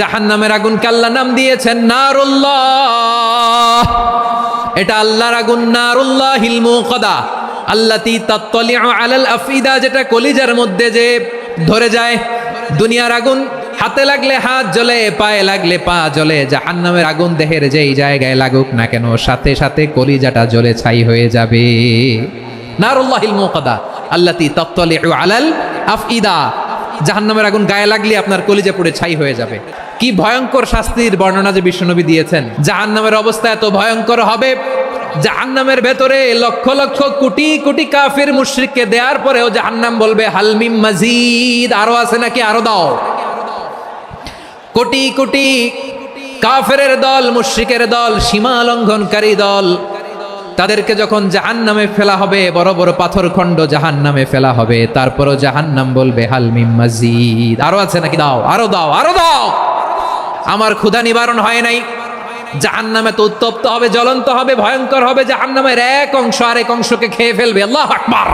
জাহান্নামের আগুনকে আল্লাহ নাম দিয়েছেন নারুল্লাহ। এটা আল্লাহর আগুন, নারুল্লাহিল মুকাদা আল্লাতী তাত্তালিউ আলাল আফইদা, যেটা কলিজার মধ্যে যে ধরে যায়। দুনিয়ার আগুন হাতে লাগলে হাত জ্বলে, পায়ে লাগলে পা জ্বলে। জাহান্নামের আগুন দেহের যেই জায়গায় লাগুক না কেন, সাথে সাথে কলিজাটা জ্বলে ছাই হয়ে যাবে। নারুল্লাহিল মুকাদা আল্লাতী তাত্তালিউ আলাল আফইদা, জাহান্নামের আগুন গায়ে লাগলে আপনার কলিজা পুড়ে ছাই হয়ে যাবে। কি ভয়ঙ্কর শাস্তির বর্ণনা যে বিশ্বনবী দিয়েছেন। জাহান্নামের অবস্থা এত ভয়ঙ্কর হবে, জাহান্নামের ভেতরে লক্ষ লক্ষ কোটি কোটি কাফির মুশরিককে দেওয়ার পরেও জাহান্নাম বলবে হাল মিন মাজিদ, আরো আছে নাকি, আরো দাও। কোটি কোটি কাফেরের দল, মুশরিকের দল, সীমা লঙ্ঘনকারী দল, তাদেরকে যখন জাহান্নামে ফেলা হবে, বড় বড় পাথর খণ্ড জাহান্নামে ফেলা হবে, তারপরও জাহান্নাম বলবে হাল মিন মাজিদ, আরো আছে নাকি, দাও, আরো দাও, আরো দাও। আমার ক্ষুধা নিবারণ হয় নাই। জাহান্নামে তো উত্তপ্ত হবে, জ্বলন্ত হবে, ভয়ঙ্কর হবে। জাহান্নামের এক অংশ আরেক অংশকে খেয়ে ফেলবে। আল্লাহু আকবার।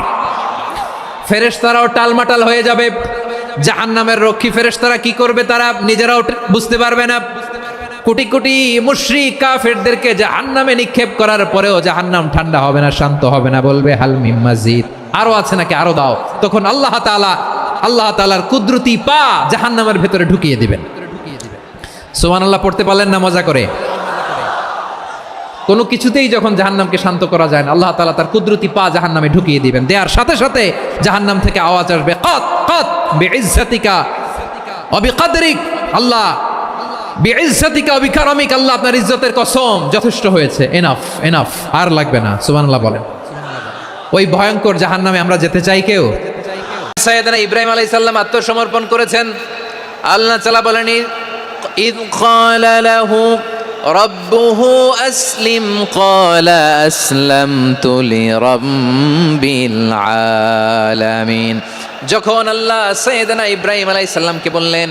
ফেরেশতারাও টালমাটাল হয়ে যাবে। জাহান্নামের রক্ষী ফেরেশতারা কি করবে তারা নিজেরাও বুঝতে পারবে না। কোটি কোটি মুশরিক কাফেরদেরকে জাহান্নামে নিক্ষেপ করার পরেও জাহান্নাম ঠান্ডা হবে না, শান্ত হবে না, বলবে হাল মিন মাজিদ, আরো আছে নাকি, আরো দাও। তখন আল্লাহ তাআলার কুদরতি পা জাহান্নামের ভেতরে ঢুকিয়ে দিবেন। সুবহানাল্লাহ পড়তে পারলেন না মজা করে? কোনো কিছুতেই যখন জাহান্নামকে শান্ত করা যায় না, আল্লাহ তাআলা তার কুদরতি পা জাহান্নামে ঢুকিয়ে দিবেন। দেওয়ার সাথে সাথে জাহান্নাম থেকে আওয়াজ আসবে, কাত কাত বিইজ্জাতিকা ওয়া বিকদরিক, আল্লাহ বিইজ্জাতিকা ওয়া বিকারামিক, আল্লাহ আপনার ইজ্জতের কসম, যথেষ্ট হয়েছে, এনাফ এনাফ, আর লাগবে না। সুবহানাল্লাহ বলেন। ওই ভয়ঙ্কর জাহান্নামে আমরা যেতে চাই কেউ? সাইয়েদনা ইব্রাহিম আলাইহিস সালাম আত্মসমর্পণ করেছেন। আল্লাহ তাআলা বলেন إذ قال له ربه أسلم قال أسلمت لرب العالمين। যখন আল্লাহ সাইয়েদনা ইব্রাহিম আলাইহিস সালামকে বললেন,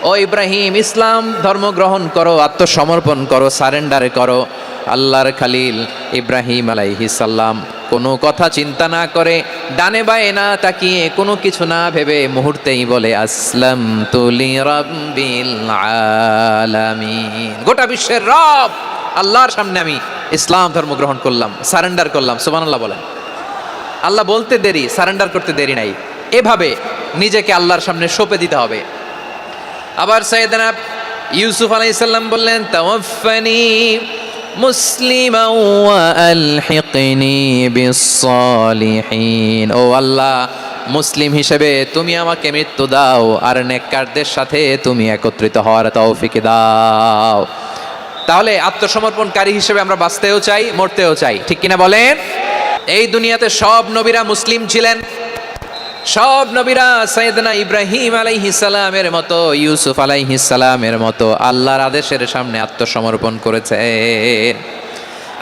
ও ইব্রাহিম, ইসলাম ধর্ম গ্রহণ করো, আত্মসমর্পণ করো, সারেন্ডার করো, আল্লাহর খালিল ইব্রাহিম আলাইহিস সালাম কোনো কথা চিন্তা না করে, ডানে বায়ে না তাকিয়ে, কোনো কিছু না ভেবে মুহূর্তেই বলে আসলামতু লিরাব্বিল আলামিন। গোটা বিশ্বের রব আল্লাহর সামনে আমি ইসলাম ধর্ম গ্রহণ করলাম, সারেন্ডার করলাম। সুবহানাল্লাহ বলেন। আল্লাহ বলতে দেরি, সারেন্ডার করতে দেরি নাই। এভাবে নিজেকে আল্লাহর সামনে সঁপে দিতে হবে। আবার সাইয়েদনা ইউসুফ আলাইহিস সালাম বললেন, তাওয়াফফানি মুসলিমান ওয়া আলহিকনি বিস-সালিহিন, ও আল্লাহ, মুসলিম হিসেবে তুমি আমাকে মৃত্যু দাও, আর নেককারদের সাথে তুমি একত্রিত হওয়ার তৌফিক দাও। তাহলে আত্মসমর্পণকারী হিসেবে আমরা বাঁচতেও চাই, মরতেও চাই, ঠিক কিনা বলেন? এই দুনিয়াতে সব নবীরা মুসলিম ছিলেন। সব নবীরা সাইয়েদনা ইব্রাহিম আলাইহিস সালামের মতো, ইউসুফ আলাইহিস সালামের মতো আল্লাহর আদেশের সামনে আত্মসমর্পণ করেছেন।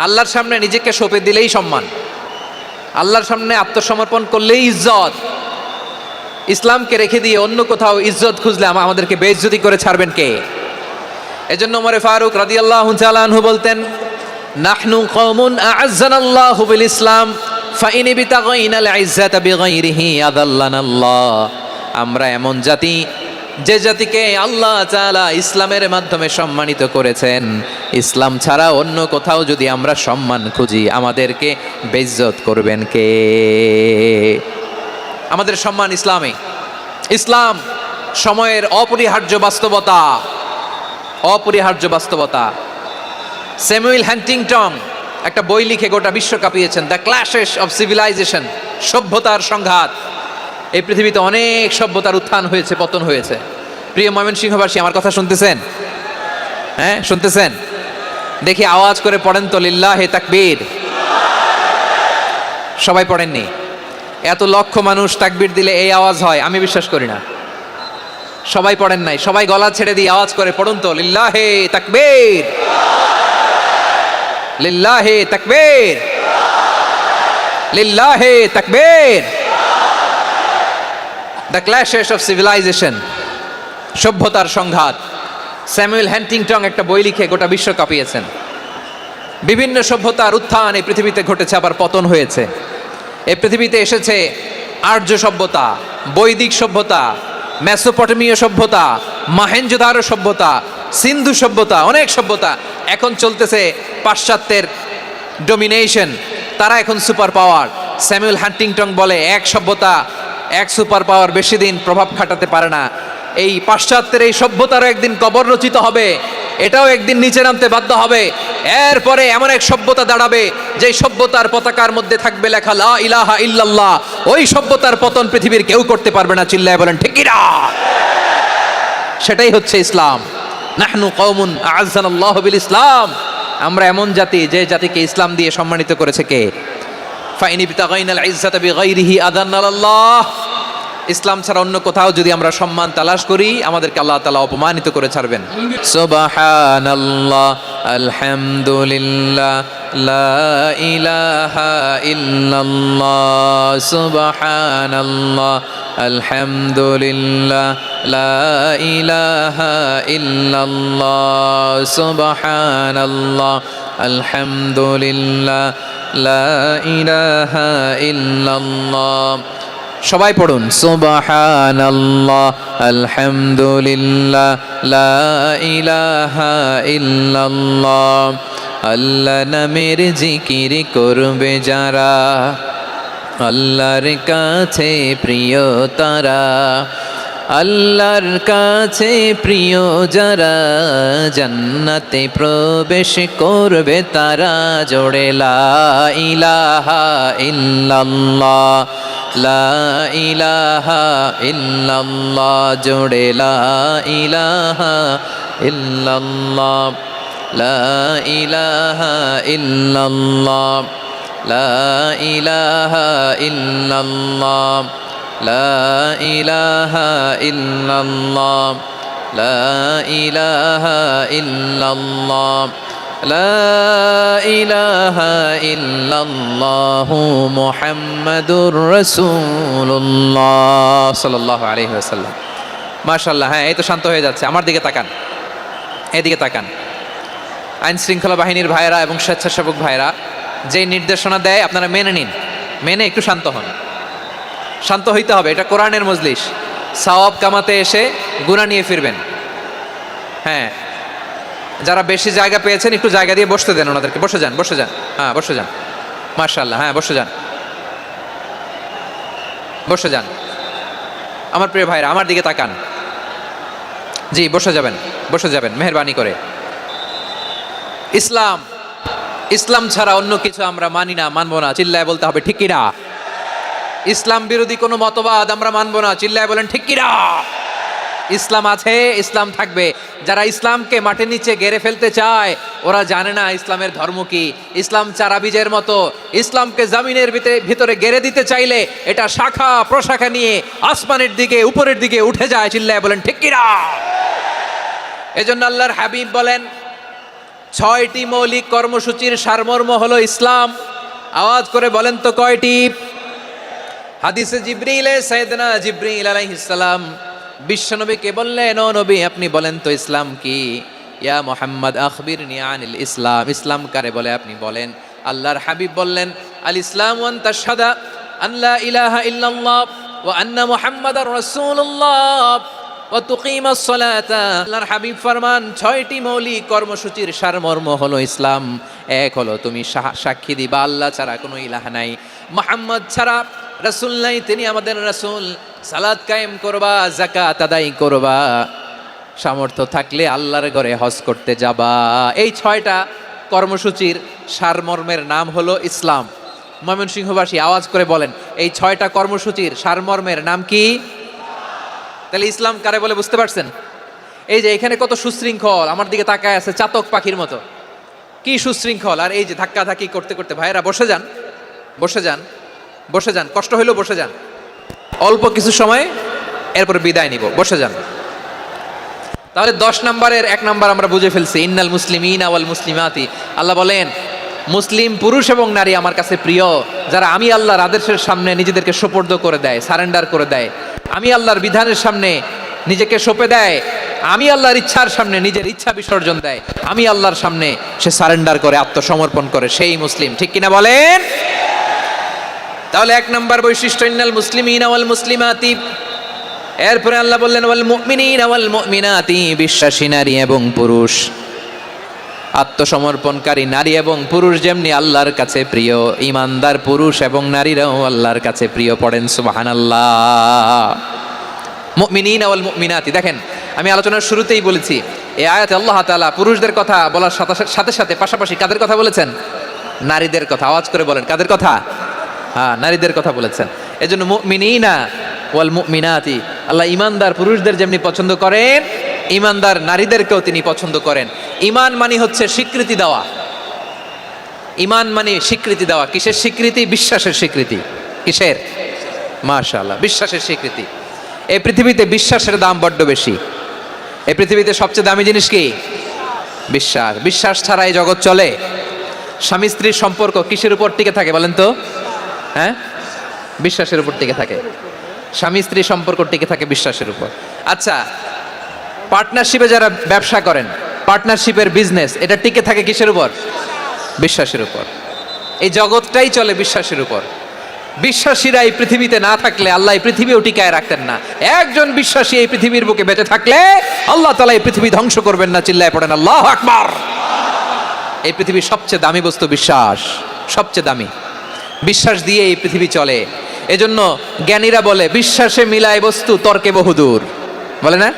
আল্লাহর সামনে নিজেকে সঁপে দিলেই সম্মান, আল্লাহর সামনে আত্মসমর্পণ করলেই ইজ্জত। ইসলামকে রেখে দিয়ে অন্য কোথাও ইজ্জত খুঁজলে আমাদেরকে বেইজ্জতি করে ছাড়বেন কে? এজন্য ওমর ফারুক রাদিয়াল্লাহু তাআলা আনহু বলতেন, নাহনু কওমুন আ'আজ্জানাল্লাহু বিল ইসলাম ফাইন বিতাগাইনাল ইজ্জাতা বিগাইরিহি আযাল্লানাল্লাহ। আমরা এমন জাতি, যে জাতিকে আল্লাহ তাআলা ইসলামের মাধ্যমে সম্মানিত করেছেন। ইসলাম ছাড়া অন্য কোথাও যদি আমরা সম্মান খুঁজি, আমাদেরকে বেইজ্জত করবেন কে? আমাদের সম্মান ইসলামে। ইসলাম সময়ের অপরিহার্য বাস্তবতা, অপরিহার্য বাস্তবতা। স্যামুয়েল হান্টিংটন একটা বই লিখে গোটা বিশ্ব কাঁপিয়েছেন, দ্য ক্ল্যাশেস অফ সিভিলাইজেশন, সভ্যতার সংঘাত। এই পৃথিবীতে অনেক সভ্যতার উত্থান হয়েছে, পতন হয়েছে। প্রিয় ময়মনসিংহবাসী, আমার কথা শুনতেছেন? হ্যাঁ, শুনতেছেন? দেখি আওয়াজ করে পড়েন তো, লিল্লাহে তাকবীর। সবাই পড়েননি? এত লক্ষ মানুষ তাকবীর দিলে এই আওয়াজ হয়? আমি বিশ্বাস করি না। সবাই পড়েন নাই। সবাই গলা ছেড়ে দিয়ে আওয়াজ করে পড়ুন তো, লিল্লাহে তাকবীর, লিল্লাহে তাকবীর, লিল্লাহে তাকবীর। দ্য ক্ল্যাশেস অফ সিভিলাইজেশন, সভ্যতার সংঘাত। স্যামুয়েল হান্টিংটন একটা বই লিখে গোটা বিশ্ব কাঁপিয়েছেন। বিভিন্ন সভ্যতার উত্থান এই পৃথিবীতে ঘটেছে, আবার পতন হয়েছে। এই পৃথিবীতে এসেছে আর্য সভ্যতা, বৈদিক সভ্যতা, মেসোপটেমীয় সভ্যতা, মহেঞ্জোদারো সভ্যতা, সিন্ধু সভ্যতা, অনেক সভ্যতা। এখন চলতেছে পাশ্চাত্যের ডোমিনেশন, তারা এখন সুপার পাওয়ার। স্যামুয়েল হান্টিংটন বলে এক সভ্যতা এক সুপার পাওয়ার বেশি দিন প্রভাব খাটাতে পারে না। এই পাশ্চাত্যের এই সভ্যতারও একদিন কবর রচিত হবে, এটাও একদিন নিচে নামতে বাধ্য হবে। এরপরে এমন এক সভ্যতা দাঁড়াবে যে সভ্যতার পতাকার মধ্যে থাকবে লেখা লা ইলাহা ইল্লাল্লাহ। ওই সভ্যতার পতন পৃথিবীর কেউ করতে পারবে না, চিল্লায় বলেন ঠিক কি না? সেটাই হচ্ছে ইসলাম। নাহনু কওমুন আ'আজ্জানাল্লাহু বিল ইসলাম, আমরা এমন জাতি যে জাতিকে ইসলাম দিয়ে সম্মানিত করেছে কে? ফাইন ইবতাগাইনাল ইজ্জাতা বিগাইরিহি আযান্নাল্লাহ। ইসলাম ছাড়া অন্য কোথাও যদি আমরা সম্মান তালাশ করি, আমাদেরকে আল্লাহ তাআলা অপমানিত করে ছাড়বেন। সুবহানাল্লাহ, আলহামদুলিল্লাহ, লা ইলাহা ইল্লাল্লাহ। সুবহানাল্লাহ, আলহামদুলিল্লাহ, লা ইলাহা ইল্লাল্লাহ। সুবহানাল্লাহ, আলহামদুলিল্লাহ, লা ইলাহা ইল্লাল্লাহ। সবাই পড়ুন সুবহানাল্লাহ, আলহামদুলিল্লাহ, লা ইলাহা ইল্লাল্লাহ। আল্লাহ নামের জিকির করবে যারা, আল্লাহর কাছে প্রিয় তারা। আল্লাহর কাছে প্রিয় যারা, জান্নাতে প্রবেশ করবে তারা। জোড়ে লা ইলাহা ইল্লাল্লাহ, লা ইলাহা ইল্লাল্লাহ। জোড়ে লা ইলাহা ইল্লাল্লাহ, লা ইলাহা ইল্লাল্লাহ, লা ইলাহা ইল্লাল্লাহ, লা ইলাহা ইল্লাল্লাহ, লা ইলাহা ইল্লাল্লাহ, লা ইলাহা ইল্লাল্লাহু মুহাম্মাদুর রাসূলুল্লাহ সাল্লাল্লাহু আলাইহি ওয়াসাল্লাম। মাশাআল্লাহ। হ্যাঁ, এই তো শান্ত হয়ে যাচ্ছে। আমার দিকে তাকান, এদিকে তাকান। আইন শৃঙ্খলা বাহিনীর ভাইরা এবং স্বেচ্ছাসেবক ভাইরা যে নির্দেশনা দেয় আপনারা মেনে নিন, মেনে একটু শান্ত হন। শান্ত হইতে হবে, এটা কোরআনের মজলিস। সওয়াব কামাতে এসে গুনাহ নিয়ে ফিরবেন। হ্যাঁ, যারা বেশি জায়গা পেয়েছেন একটু জায়গা দিয়ে বসতে দেন ওনাদেরকে। বসে যান, বসে যান। হ্যাঁ, বসে যান। মাশাআল্লাহ। হ্যাঁ, বসে যান, বসে যান। আমার প্রিয় ভাইরা, আমার দিকে তাকান। জি, বসে যাবেন, বসে যাবেন মেহেরবানি করে। ইসলাম, ইসলাম ছাড়া অন্য কিছু আমরা মানি না, মানবো না। চিল্লায় বলতে হবে ঠিক কি না? ইসলাম বিরোধী কোনো মতবাদ আমরা মানবো না। চিল্লায় বলেন ঠিক কি না? ইসলাম আছে, ইসলাম থাকবে। যারা ইসলামকে মাটির নিচে গেড়ে ফেলতে চায়, ওরা জানে না ইসলামের ধর্ম কি। ইসলাম চারা বীজের মতো, ইসলামকে জমিনের ভিতরে গেড়ে দিতে চাইলে এটা শাখা প্রশাখা নিয়ে আসমানের দিকে, উপরের দিকে উঠে যায়। চিল্লায় বলেন ঠিক কি না? এজন্য আল্লাহর হাবিব বলেন 6টি মৌলিক কর্মসূচির সারমর্ম হলো ইসলাম। আওয়াজ করে বলেন তো কয়টি? হাদিসে জিবরিলে সাইয়েদনা জিবরিল আলাইহিস সালাম বিশ্বনবীকে বললেন, ও নবী আপনি বলেন তো ইসলাম কি? ইয়া মুহাম্মদ আখবিরনি আনিল ইসলাম। ইসলাম কারে বলে আপনি বলেন। আল্লাহর হাবিব বললেন, আল ইসলাম ওয়ান তাশহাদা আল্লা ইলাহা ইল্লাল্লাহ ওয়া আন্না মুহাম্মাদার রাসূলুল্লাহ ওয়া তুকিমাস সালাতা। আল্লাহর হাবিব ফরমান 6টি মৌলিক কর্মসূচির সারমর্ম হলো ইসলাম। এক হলো তুমি সাক্ষী দিবা আল্লাহ ছাড়া কোনো ইলাহ নাই, মুহাম্মদ ছাড়া রাসূল নাই, তিনি আমাদের রাসূল। সালাত কায়েম করবা, যাকাত আদায় করবা, সামর্থ্য থাকলে আল্লাহর ঘরে হজ করতে যাবা। এই 6টা কর্মসূচির সারমর্মের নাম হলো ইসলাম। ময়মনসিংহবাসী আওয়াজ করে বলেন, এই 6টা কর্মসূচির সারমর্মের নাম কি? তাহলে ইসলাম কারে বলে বুঝতে পারছেন? এই যে এখানে কত সুশৃঙ্খল, আমার দিকে তাকায় আছে চাতক পাখির মতো, কি সুশৃঙ্খল। আর এই যে ধাক্কা ধাক্কি করতে করতে, ভাইরা বসে যান, বসে যান, বসে যান। কষ্ট হইলেও বসে যান, অল্প কিছু সময়, এরপর বিদায় নিব। বসে যান। তাহলে 10 নম্বরের 1 নম্বর আমরা বুঝে ফেলছি, ইন্নাল মুসলিমিনা ওয়াল মুসলিমাতি। আল্লাহ বলেন মুসলিম পুরুষ এবং নারী আমার কাছে প্রিয়, যারা আমি আল্লাহর আদেশের সামনে নিজেদেরকে সোপর্দ করে দেয়, সারেন্ডার করে দেয়, আমি আল্লাহর বিধানের সামনে নিজেকে সঁপে দেয়, আমি আল্লাহর ইচ্ছার সামনে নিজের ইচ্ছা বিসর্জন দেয়, আমি আল্লাহর সামনে সে সারেন্ডার করে, আত্মসমর্পণ করে, সেই মুসলিম। ঠিক কিনা বলেন? তাহলে 1 নম্বর বৈশিষ্ট্য ইন্নাল মুসলিমিনা ওয়াল মুসলিমাতি। এরপরে আল্লাহ বললেন ওয়াল মুমিনিনা ওয়াল মুমিনাতি, বিশ্বাসী নারী এবং পুরুষ, আত্মসমর্পণকারী নারী এবং পুরুষ যেমনি আল্লাহর কাছে প্রিয়, ইমানদার পুরুষ এবং নারীরাও আল্লাহর কাছে প্রিয়। পড়েন সুবহানাল্লাহ। মুমিনিনা ওয়াল মুমিনাতি, দেখেন আমি আলোচনার শুরুতেই বলেছি এই আয়াতে আল্লাহ তাআলা পুরুষদের কথা বলার সাথে সাথে পাশাপাশি কাদের কথা বলেছেন? নারীদের কথা। আওয়াজ করে বলেন কাদের কথা? হ্যাঁ, নারীদের কথা বলেছেন। এজন্য মুমিনিনা ওয়াল মুমিনাতি, আল্লাহ ইমানদার পুরুষদের যেমনি পছন্দ করেন, ইমানদার নারীদেরকেও তিনি পছন্দ করেন। ঈমান মানে হচ্ছে স্বীকৃতি দেওয়া। ঈমান মানে স্বীকৃতি দেওয়া। কিসের স্বীকৃতি? বিশ্বাসের স্বীকৃতি। কিসের? মাশাআল্লাহ, বিশ্বাসের স্বীকৃতি। এই পৃথিবীতে বিশ্বাসের দাম বড্ড বেশি। এই পৃথিবীতে সবচেয়ে দামি জিনিস কি? বিশ্বাস। বিশ্বাস ছাড়া এই জগৎ চলে? স্বামী স্ত্রীর সম্পর্ক কিসের উপর টিকে থাকে বলেন তো? হ্যাঁ, বিশ্বাসের উপর টিকে থাকে। স্বামী স্ত্রী সম্পর্ক টিকে থাকে বিশ্বাসের উপর। আচ্ছা, পার্টনারশিপে যারা ব্যবসা করেন, পার্টনারশিপের বিজনেস, এটা টিকে থাকে কিসের উপর? বিশ্বাসের উপর। এই জগৎটাই চলে বিশ্বাসের উপর। বিশ্বাসীরা এই পৃথিবীতে না থাকলে আল্লাহ এই পৃথিবীও টিকায় রাখতেন না। একজন বিশ্বাসী এই পৃথিবীর বুকে বেঁচে থাকলে আল্লাহ তাআলা এই পৃথিবী ধ্বংস করবেন না। চিল্লায় পড়েন আল্লাহু আকবার। এই পৃথিবীর সবচেয়ে দামি বস্তু বিশ্বাস, সবচেয়ে দামি। বিশ্বাস দিয়ে এই পৃথিবী চলে। এজন্য জ্ঞানীরা বলে বিশ্বাসে মিলায় বস্তু তর্কে বহুদূর, বলে না?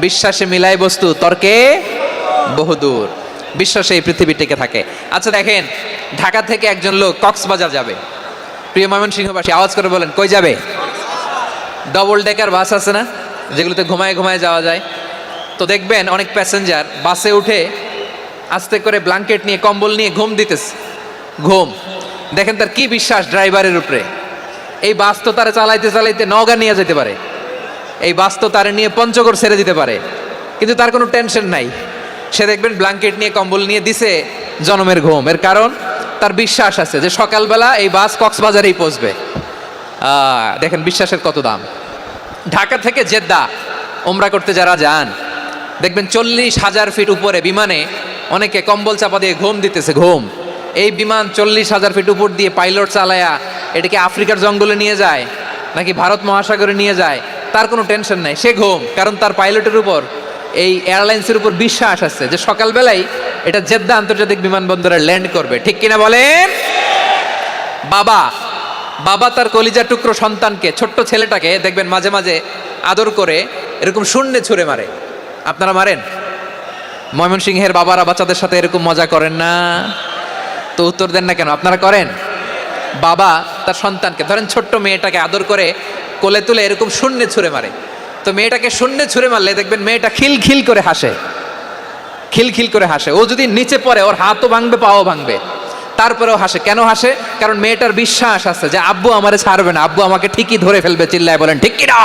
বিশ্বাসে মিলায় বস্তু তর্কে বহুদূর। বিশ্বাসে এই পৃথিবী টিকে থাকে। আচ্ছা দেখেন, ঢাকা থেকে একজন লোক কক্সবাজার যাবে। প্রিয় ময়মনসিংহবাসী আওয়াজ করে বলেন কই যাবে? ডবল ডেকার বাস আছে না, যেগুলোতে ঘুমায় ঘুমায় যাওয়া যায়। তো দেখবেন অনেক প্যাসেঞ্জার বাসে উঠে আস্তে করে ব্ল্যাঙ্কেট নিয়ে কম্বল নিয়ে ঘুম দিতেছে। ঘুম দেখেন তার কি বিশ্বাস ড্রাইভারের উপরে। এই বাস তো তারা চালাইতে চালাইতে নওগাঁ নিয়ে যেতে পারে, এই বাস তো তারা নিয়ে পঞ্চগড় ছেড়ে দিতে পারে, কিন্তু তার কোনো টেনশন নাই। সে দেখবেন ব্ল্যাঙ্কেট নিয়ে কম্বল নিয়ে দিছে জনমের ঘুম। এর কারণ তার বিশ্বাস আছে যে সকালবেলা এই বাস কক্সবাজারেই পৌঁছবে। দেখেন বিশ্বাসের কত দাম। ঢাকা থেকে জেদ্দা ওমরা করতে যারা যান দেখবেন 40,000 ফিট উপরে বিমানে অনেকে কম্বল চাপা দিয়ে ঘুম দিতেছে। ঘুম। এই বিমান 40,000 ফিট উপর দিয়ে পাইলট চালায়া এটাকে আফ্রিকার জঙ্গলে নিয়ে যায় নাকি ভারত মহাসাগরে নিয়ে যায় তার কোনো টেনশন নাই। সে ঘুম, কারণ তার পাইলটের উপর, এই এয়ারলাইন্সের উপর বিশ্বাস আছে যে সকালবেলায় এটা জেদ্দা আন্তর্জাতিক বিমানবন্দরে ল্যান্ড করবে। ঠিক কিনা বলেন? বাবা তার কলিজার টুকরো সন্তানকে, ছোট্ট ছেলেটাকে দেখবেন মাঝে মাঝে আদর করে এরকম শূন্যে ছুঁড়ে মারে। আপনারা মারেন? ময়মনসিংহের বাবারা বাচ্চাদের সাথে এরকম মজা করেন না? তো উত্তর দেন না কেন? আপনারা করেন? বাবা তার সন্তানকে, ধরেন ছোট্ট মেয়েটাকে আদর করে কোলে তুলে এরকম শূন্যে ছুঁড়ে মারে। তো মেয়েটাকে শূন্যে ছুঁড়ে মারলে দেখবেন মেয়েটা খিলখিল করে হাসে, খিলখিল করে হাসে। ও যদি নিচে পড়ে ওর হাতও ভাঙবে, পাও ভাঙবে, তারপরেও হাসে। কেন হাসে? কারণ মেয়েটার বিশ্বাস আছে যে আব্বু আমারে ছাড়বে না, আব্বু আমাকে ঠিকই ধরে ফেলবে। চিল্লায় বলেন ঠিক কিনা?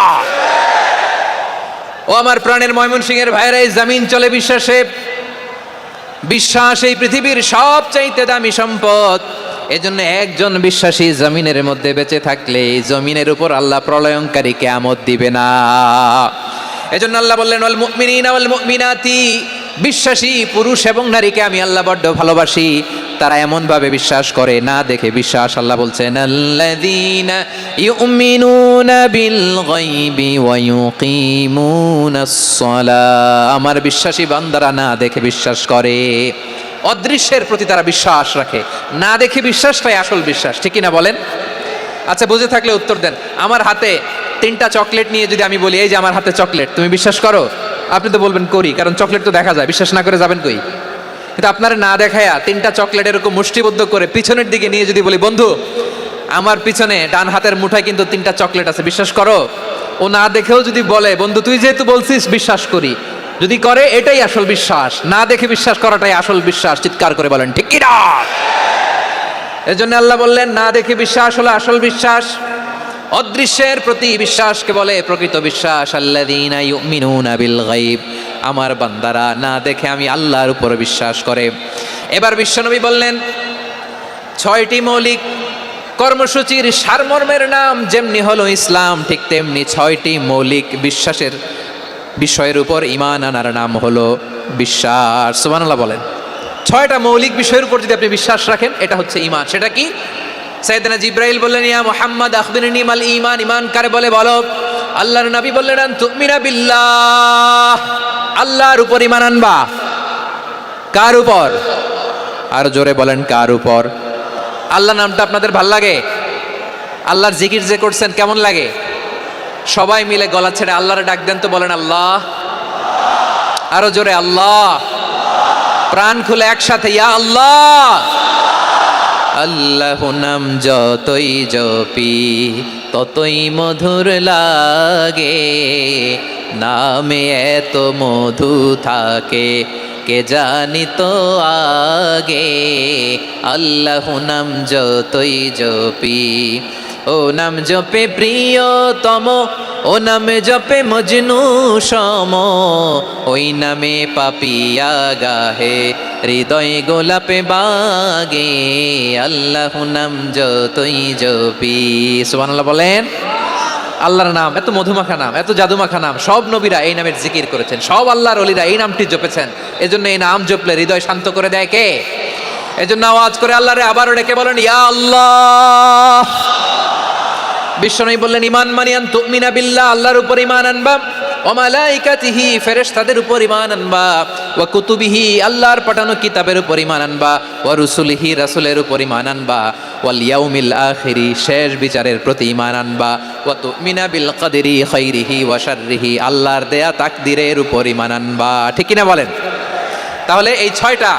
ও আমার প্রাণের ময়মনসিংহের ভাইরা, এই জমিন চলে বিশ্বাসে। বিশ্বাস এই পৃথিবীর সবচাইতে দামি সম্পদ। এজন্য একজন বিশ্বাসী জমিনের মধ্যে বেঁচে থাকলে এই জমিনের উপর আল্লাহ প্রলয়ঙ্কারী কিয়ামত দিবে না। এজন্য আল্লাহ বললেন ওয়াল মুমিনিনা ওয়াল মুমিনাতি, বিশ্বাসী পুরুষ এবং নারীকে আমি আল্লাহ বড্ড ভালোবাসি। তারা এমন ভাবে বিশ্বাস করে, না দেখে বিশ্বাস। আল্লাহ বলছেন আল্লাযীনা ইউমিনুনা বিল গায়বি ওয়া ইউকিমুনাস সালাহ, আমার বিশ্বাসী বান্দারা না দেখে বিশ্বাস করে। অদৃশ্যের প্রতি তারা বিশ্বাস রাখে, না দেখে বিশ্বাসটাই আসল বিশ্বাস। ঠিক কিনা বলেন? আচ্ছা, বুঝে থাকলে উত্তর দেন। আমার হাতে 3টা চকলেট নিয়ে যদি আমি বলি এই যে আমার হাতে চকলেট, তুমি বিশ্বাস করো? আপনি তো বলবেন করি, কারণ চকলেট তো দেখা যায়। বিশ্বাস না করে যাবেন কই? কিন্তু আপনারা না দেখায়া 3টা চকলেট এরকম মুষ্টিবদ্ধ করে পিছনের দিকে নিয়ে যদি বলি বন্ধু আমার পিছনে ডান হাতের মুঠায় কিন্তু 3টা চকলেট আছে, বিশ্বাস করো? ও না দেখেও যদি বলে বন্ধু তুই যেহেতু বলছিস বিশ্বাস করি, যদি করে এটাই আসল বিশ্বাস। না দেখে বিশ্বাস করাটাই আসল বিশ্বাস। চিৎকার করে বলেন ঠিক কি না? এজন্য আল্লাহ বললেন না দেখে বিশ্বাস হলো আসল বিশ্বাস। অদৃশ্যের প্রতি বিশ্বাসকে বলে প্রকৃত বিশ্বাস। আল্লাযীনা ইউমিনুনা বিল গায়ব, আমার বান্দারা না দেখে আমি আল্লাহর উপর বিশ্বাস করে। এবার বিশ্বনবী বললেন 6টি মৌলিক কর্মসূচির সারমর্মের নাম যেমনি হলো ইসলাম, ঠিক তেমনি 6টি মৌলিক বিশ্বাসের বিষয়ের উপর ঈমান আনার নাম হলো বিশ্বাস। সুবহানাল্লাহ বলেন। 6টা মৌলিক বিষয়ের উপর যদি আপনি বিশ্বাস রাখেন এটা হচ্ছে ঈমান। সেটা কি? সাইয়েদনা জিবরাইল বললেন ইয়া মুহাম্মদ আখবিরনি মাল ঈমান, ঈমান কারে বলে বলো। আল্লাহর নবী বললেন আন তুমিনা বিল্লাহ, আল্লাহর উপর ঈমান আনবা। কার উপর? আর জোরে বলেন কার উপর? আল্লাহ নামটা আপনাদের ভাল লাগে? আল্লাহর জিকির যে করছেন কেমন লাগে? সবাই মিলে গলা ছেড়ে আল্লাহর ডাক দেন তো, বলেন আল্লাহ। আরো জোরে আল্লাহ। প্রাণ খুলে একসাথে ইয়া আল্লাহ। আল্লাহ নাম যতই জপি ততই মধুর লাগে, নামে এত মধু থাকে কে জানি তো আগে। আল্লাহ নাম যতই জপি, ও নাম জপে প্রিয়তম, ও নামে জপে মজনু সম, ওই নামে পাপিয়া গাহে হৃদয় গোলাপে বাগে। আল্লাহ নাম যতই জপি, সুবহানাল্লাহ বলেন। আল্লাহর নাম এত মধুমাখা নাম, এত জাদুমাখা নাম, সব নবীরা এই নামের জিকির করেছেন, সব আল্লাহর ওলিরা এই নামটি জপেছেন। এজন্য এই নাম জপলে হৃদয় শান্ত করে দেয় কে? এজন্য আওয়াজ করে আল্লাহরে আবারও ডেকে বলেন ইয়া আল্লাহ। বিশ্বনবী বললেন ঈমান মানিয়ান তুমিনা বিল্লাহ, আল্লাহর উপর ঈমান আনবা, ওয়া মালাইকাতিহি ফেরেশতাদের উপর ঈমান আনবা, ওয়া কুতুবিহি আল্লাহর পাঠানো কিতাবের উপর ঈমান আনবা, ওয়া রুসুলিহি রাসূলের উপর ঈমান আনবা, ওয়াল ইয়াউমিল আখিরি শেষ বিচারের প্রতি ঈমান আনবা, ওয়া তুমিনা বিল কদরি খাইরিহি ওয়া শাররিহি আল্লাহর দেয়া তাকদীরের উপর ঈমান আনবা। ঠিক কি না বলেন? তাহলে এই 6টা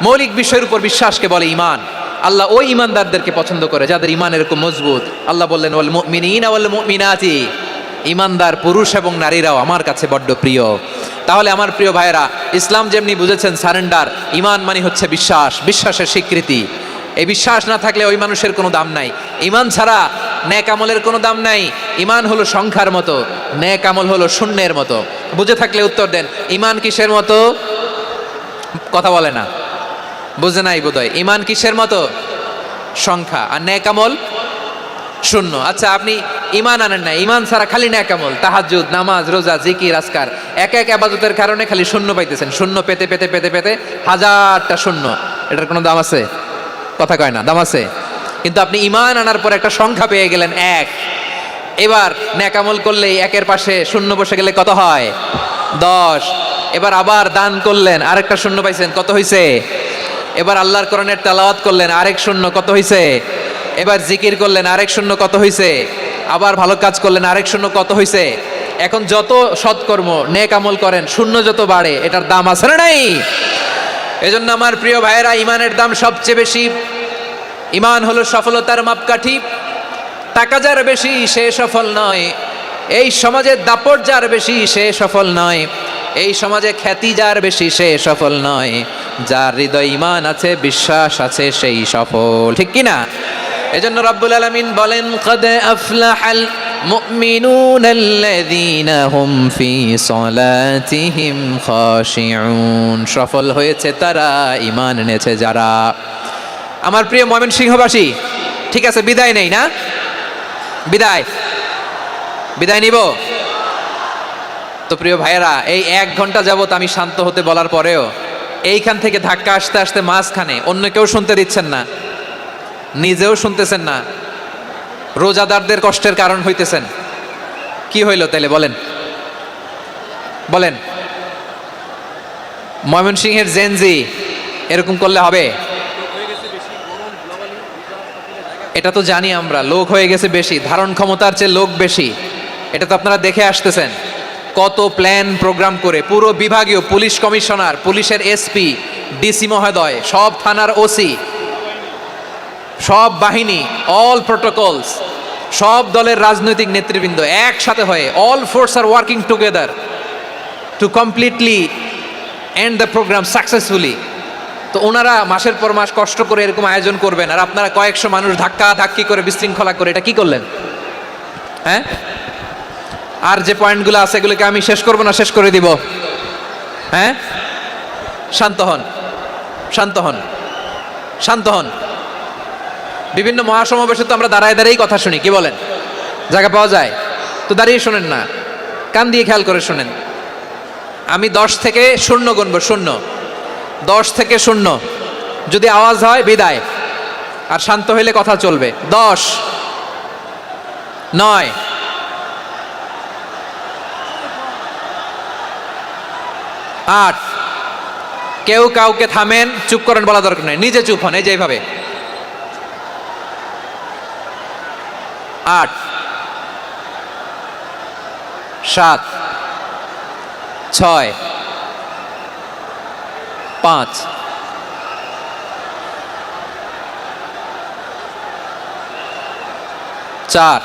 মৌলিক বিষয়ের উপর বিশ্বাসকে বলে ঈমান। আল্লাহ ওই ঈমানদারদেরকে পছন্দ করে যাদের ঈমান এরকম মজবুত। আল্লাহ বললেন ওয়াল মুমিনিনা ওয়াল মুমিনাতি, ঈমানদার পুরুষ এবং নারীরাও আমার কাছে বড্ড প্রিয়। তাহলে আমার প্রিয় ভাইয়েরা, ইসলাম যেমনি বুঝেছেন সারেন্ডার, ঈমান মানে হচ্ছে বিশ্বাস, বিশ্বাসের স্বীকৃতি। এই বিশ্বাস না থাকলে ওই মানুষের কোনো দাম নাই। ঈমান ছাড়া নেক আমলের কোনো দাম নাই। ঈমান হলো সংখ্যার মতো, নেক আমল হলো শূন্যের মতো। বুঝে থাকলে উত্তর দেন, ঈমান কিসের মতো? কথা বলে না, বুঝে নাই বোধহয়। ঈমান কিসের মতো? সংখ্যা। আর নেক আমল শূন্য। আচ্ছা, আপনি ঈমান আনেন না, ঈমান ছাড়া খালি নেক আমল, তাহাজ্জুদ, নামাজ, রোজা, জিকির, আজকার, এক এক ইবাদতের কারণে খালি শূন্য পাইতেছেন। শূন্য পেতে পেতে পেতে পেতে হাজারটা শূন্য। এটার কোনো দাম আছে? কথা কয় না, দাম আছে। কিন্তু আপনি ঈমান আনার পর একটা সংখ্যা পেয়ে গেলেন, এক। এবার নেক আমল করলেই একের পাশে শূন্য বসে গেলে কত হয়? 10। এবার আবার দান করলেন, আরেকটা শূন্য পাইছেন, কত হইছে? এবার আল্লাহর কোরআনের তেলাওয়াত করলেন, আরেক শূন্য, কত হইছে? এবার জিকির করলেন, আরেক শূন্য, কত হইছে? আবার ভালো কাজ করলেন, আরেক শূন্য, কত হইছে? এখন যত সৎকর্ম নেক আমল করেন, শূন্য যত বাড়ে, এটার দাম আছে না নাই? এজন্য আমার প্রিয় ভাইয়েরা, ঈমানের দাম সবচেয়ে বেশি। ঈমান হলো সফলতার মাপকাঠি। টাকা যার বেশি সে সফল নয়, এই সমাজে দাপট যার বেশি সে সফল নয়, এই সমাজে খ্যাতি যার বেশি সে সফল নয়, যার হৃদয় ঈমান আছে, বিশ্বাস আছে, সেই সফল। ঠিক কি না? এজন্য রব্বুল আলামিন বলেন কদ আফলাহাল মুমিনুনাল্লাযীনা হুম ফি সলাতিহিম খাশিউন, সফল হয়েছে তারা, ঈমান এনেছে যারা। আমার প্রিয় ময়মনসিংহবাসী, ঠিক আছে, বিদায় নেই না? বিদায় নিব তো। প্রিয় ভাইয়েরা, এই 1 ঘন্টা যাবত আমি শান্ত হতে বলার পরেও এইখান থেকে ধাক্কা আসতে আসতে মাঝখানে অন্য কেউ শুনতে দিচ্ছেন না, নিজেও শুনতেছেন না, রোজাদারদের কষ্টের কারণ হইতেছেন। কি হইল তাইলে বলেন? ময়মনসিংহের জেনজি এরকম করলে হবে? এটা তো জানি আমরা, লোক হয়ে গেছে বেশি, ধারণ ক্ষমতার চেয়ে লোক বেশি। এটা তো আপনারা দেখে আসতেছেন, কত প্ল্যান প্রোগ্রাম করে পুরো বিভাগীয় পুলিশ কমিশনার, পুলিশের এসপি, ডিসি মহোদয়, সব থানার ওসি, সব বাহিনী, অল প্রোটোকলস, সব দলের রাজনৈতিক নেতৃবৃন্দ একসাথে হয়ে, all force are working together to completely end the programme successfully. তো ওনারা মাসের পর মাস কষ্ট করে এরকম আয়োজন করবেন, আর আপনারা কয়েকশো মানুষ ধাক্কা ধাক্কি করে বিশৃঙ্খলা করে এটা কি করলেন? হ্যাঁ, আর যে পয়েন্টগুলো আছে এগুলোকে আমি শেষ করবো না, শেষ করে দিব? হ্যাঁ, শান্ত হন, শান্ত হন, শান্ত হন। বিভিন্ন মহাসমাবেশে তো আমরা দাঁড়ায় দাঁড়িয়েই কথা শুনি, কি বলেন? জায়গা পাওয়া যায় তো দাঁড়িয়ে শোনেন না, কান দিয়ে খেয়াল করে শোনেন। আমি 10 থেকে 0 গুনবো, 0, 10 থেকে 0, যদি আওয়াজ হয় বিদায়, আর শান্ত হইলে কথা চলবে। 10, 9, 8। কেউ কাউকে থামেন, চুপ করেন বলা দরকার নেই, নিজে চুপ হন, এই যে এইভাবে। 8, 7, 6, 5, 4,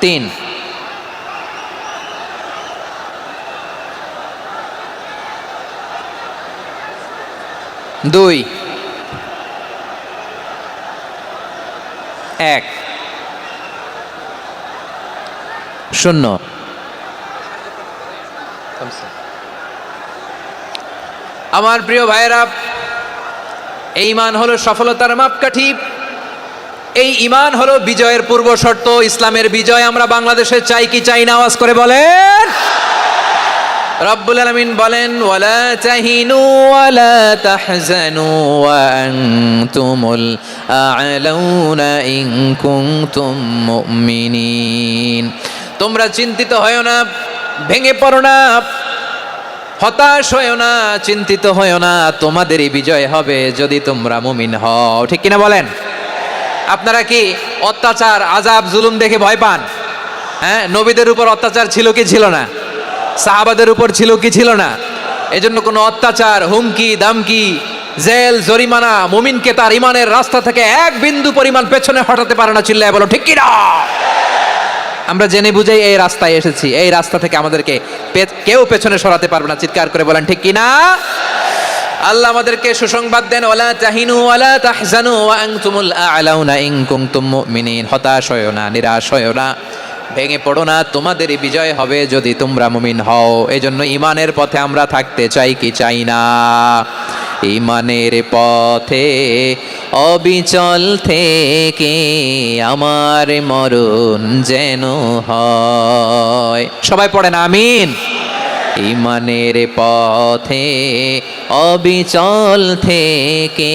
3, 2, 1, 0। আমার প্রিয় ভাইয়েরা, এই ঈমান হলো সফলতার মাপকাঠি, এই ঈমান হলো বিজয়ের পূর্ব শর্ত। ইসলামের বিজয় আমরা বাংলাদেশে চাই কি চাই না? আওয়াজ করে বলেন। রব্বুল আলামিন বলেন, ওয়ালা তাহিনু ওয়ালা তাহজানু ওয়া আনতুমুল আ'লাউনা ইন কুনতুম মুমিনিন। তোমরা চিন্তিত হয়ো না, ভেঙে পড়ো না, হতাশ হয়ো না, চিন্তিত হয়ো না, তোমাদেরই বিজয় হবে যদি তোমরা মুমিন হও। ঠিক কিনা বলেন? আপনারা কি অত্যাচার, আযাব, জুলুম দেখে ভয় পান? হ্যাঁ, নবীদের উপর অত্যাচার ছিল কি ছিল না? সাহাবাদের উপর ছিল কি ছিল না? এজন্য কোনো অত্যাচার, হুমকি দামকি, জেল, জরিমানা মুমিনকে তার ইমানের রাস্তা থেকে এক বিন্দু পরিমাণ পেছনে হটাতে পারে না। চিল্লায় বলো ঠিক কিনা? আমরা জেনে বুঝেই এই রাস্তায় এসেছি, এই রাস্তা থেকে আমাদেরকে কেউ পেছনে সরাতে পারবে না। চিৎকার করে বলেন ঠিক কিনা? আল্লাহ আমাদেরকে সুসংবাদ দেন, ওয়ালা তাহিনু ওয়ালা তাহজানু ওয়া আনতুমুল আ'লাউনা ইন কুনতুম মুমিনিন। হতাশ হয়ো না, নিরাশ হয়ো না, ভেঙে পড়ো না, তোমাদেরই বিজয় হবে যদি তোমরা মুমিন হও। এজন্য ঈমানের পথে আমরা থাকতে চাই কি চাই না? ঈমানের পথে অবিচল থেকে আমার মরণ যেন হয়। সবাই পড়েন আমিন। ঈমানের পথে অবিচল থেকে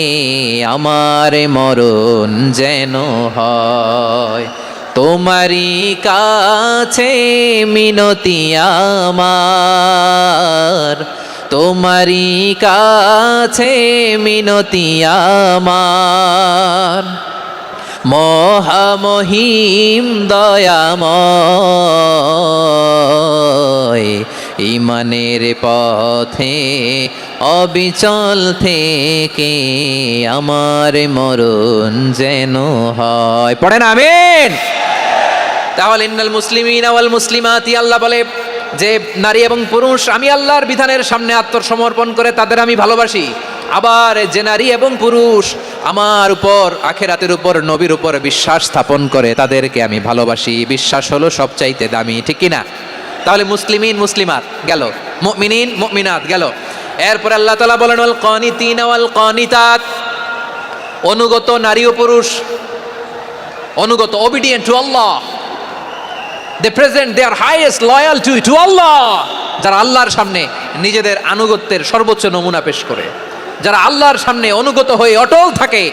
আমার মরণ যেন হয়। তোমারই কাছে মিনতি আমার, তোমারই কাছে মিনতি আমার, মহামহিম দয়াময়। ঈমানের পথে অবিচল থেকে আমার মরণ যেন হয়। পড়েন আমিন। তাহলে ইন্নাল মুসলিমিনা ওয়াল মুসলিমাতি, আল্লাহ বলে যে নারী এবং পুরুষ আমি আল্লাহর বিধানের সামনে আত্মসমর্পণ করে তাদের আমি ভালোবাসি। আবার যে নারী এবং পুরুষ আমার উপর, আখিরাতের উপর, নবীর উপর বিশ্বাস স্থাপন করে তাদেরকে আমি ভালোবাসি। বিশ্বাস হলো সবচাইতে দামি। ঠিক কিনা? তাহলে মুসলিমিন মুসলিমাত গেল, মুমিনিন মুমিনাত গেল। এরপর আল্লাহ তাআলা বলেন, ওয়াল কানিতিনা ওয়াল কানিতাত, অনুগত নারী ও পুরুষ, অনুগত, obedient to Allah, they present their highest loyalty to Allah। যারা আল্লাহর সামনে নিজেদের আনুগত্যের সর্বোচ্চ নমুনা পেশ করে, যারা আল্লাহর সামনে অনুগত হয়ে অটল থাকে,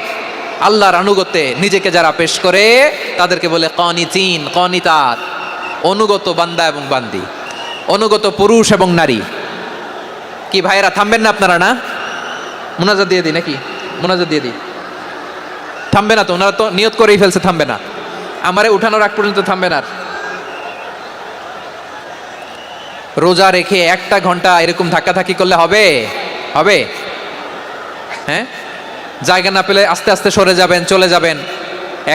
আল্লাহর আনুগত্যে নিজেকে যারা পেশ করে তাদেরকে বলে কানিতিন কানিতাত, অনুগত বান্দা এবং বান্দি, অনুগত পুরুষ এবং নারী। কি ভাইয়েরা থামবেন না আপনারা? না, মুনাজাত দিয়ে দিই নাকি? মুনাজাত দিয়ে দিই। থামবে না তো? ওনারা তো নিয়ত করেই ফেলছে থামবে না। আমারে উঠানোর আগ পর্যন্ত থামবে না। রোজা রেখে 1 ঘন্টা এরকম ধাক্কাধাক্কি করলে হবে? হবে? হ্যাঁ, জায়গা না পেলে আস্তে আস্তে সরে যাবেন, চলে যাবেন।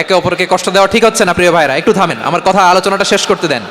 একে অপরকে কষ্ট দেওয়া ঠিক হচ্ছে না। প্রিয় ভাইরা একটু থামেন, আমার কথা, আলোচনাটা শেষ করতে দেন।